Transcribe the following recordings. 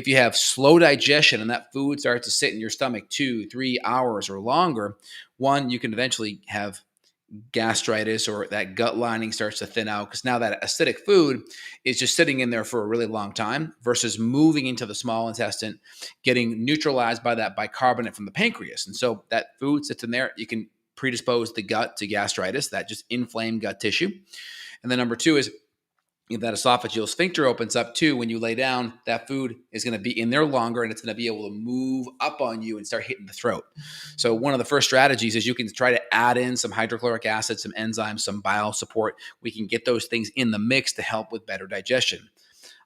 If you have slow digestion and that food starts to sit in your stomach 2, 3 hours or longer, one, you can eventually have gastritis, or that gut lining starts to thin out because now that acidic food is just sitting in there for a really long time versus moving into the small intestine, getting neutralized by that bicarbonate from the pancreas. And so that food sits in there. You can predispose the gut to gastritis, that just inflamed gut tissue. And then number two is, if that esophageal sphincter opens up too, when you lay down, that food is going to be in there longer and it's going to be able to move up on you and start hitting the throat. So one of the first strategies is you can try to add in some hydrochloric acid, some enzymes, some bile support. We can get those things in the mix to help with better digestion.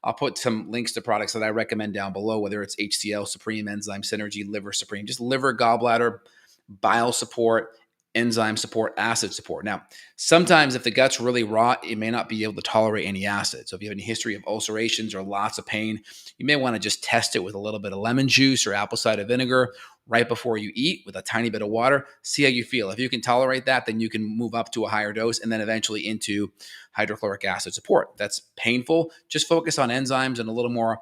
I'll put some links to products that I recommend down below, whether it's HCL Supreme, Enzyme Synergy, Liver Supreme, just liver, gallbladder, bile support, enzyme support, acid support. Now, sometimes if the gut's really raw, it may not be able to tolerate any acid. So if you have any history of ulcerations or lots of pain, you may want to just test it with a little bit of lemon juice or apple cider vinegar right before you eat with a tiny bit of water. See how you feel. If you can tolerate that, then you can move up to a higher dose and then eventually into hydrochloric acid support. That's painful. Just focus on enzymes and a little more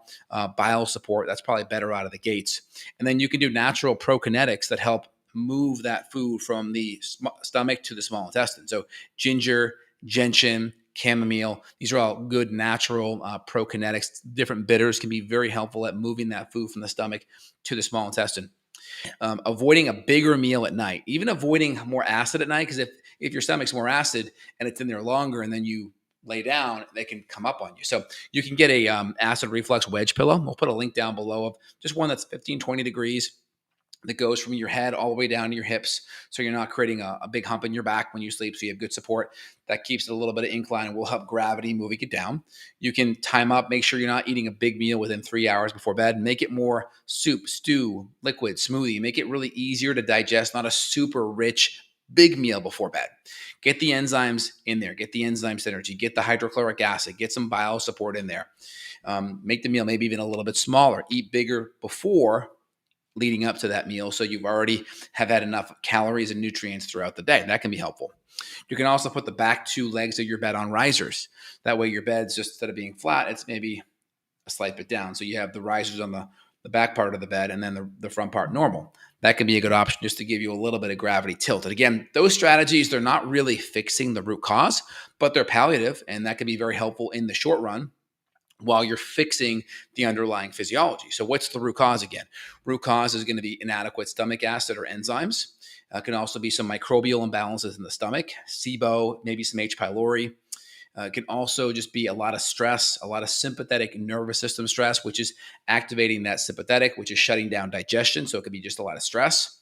bile support. That's probably better out of the gates. And then you can do natural prokinetics that help move that food from the stomach to the small intestine. So ginger, gentian, chamomile, these are all good natural prokinetics. Different bitters can be very helpful at moving that food from the stomach to the small intestine. Avoiding a bigger meal at night, even avoiding more acid at night, because if your stomach's more acid and it's in there longer and then you lay down, they can come up on you. So you can get a acid reflux wedge pillow. We'll put a link down below of just one that's 15, 20 degrees that goes from your head all the way down to your hips. So you're not creating a big hump in your back when you sleep. So you have good support. That keeps it a little bit of incline and will help gravity moving it down. You can time up, make sure you're not eating a big meal within 3 hours before bed. Make it more soup, stew, liquid, smoothie. Make it really easier to digest, not a super rich, big meal before bed. Get the enzymes in there. Get the enzyme synergy. Get the hydrochloric acid. Get some bile support in there. Make the meal maybe even a little bit smaller. Eat bigger before leading up to that meal, so you've already have had enough calories and nutrients throughout the day. That can be helpful. You can also put the back two legs of your bed on risers. That way your bed's just, instead of being flat, it's maybe a slight bit down. So you have the risers on the back part of the bed and then the front part normal. That can be a good option just to give you a little bit of gravity tilt. And again, those strategies, they're not really fixing the root cause, but they're palliative, and that can be very helpful in the short run while you're fixing the underlying physiology. So what's the root cause again? Root cause is going to be inadequate stomach acid or enzymes. It can also be some microbial imbalances in the stomach, SIBO, maybe some H. pylori. It can also just be a lot of stress, a lot of sympathetic nervous system stress, which is activating that sympathetic, which is shutting down digestion. So it could be just a lot of stress.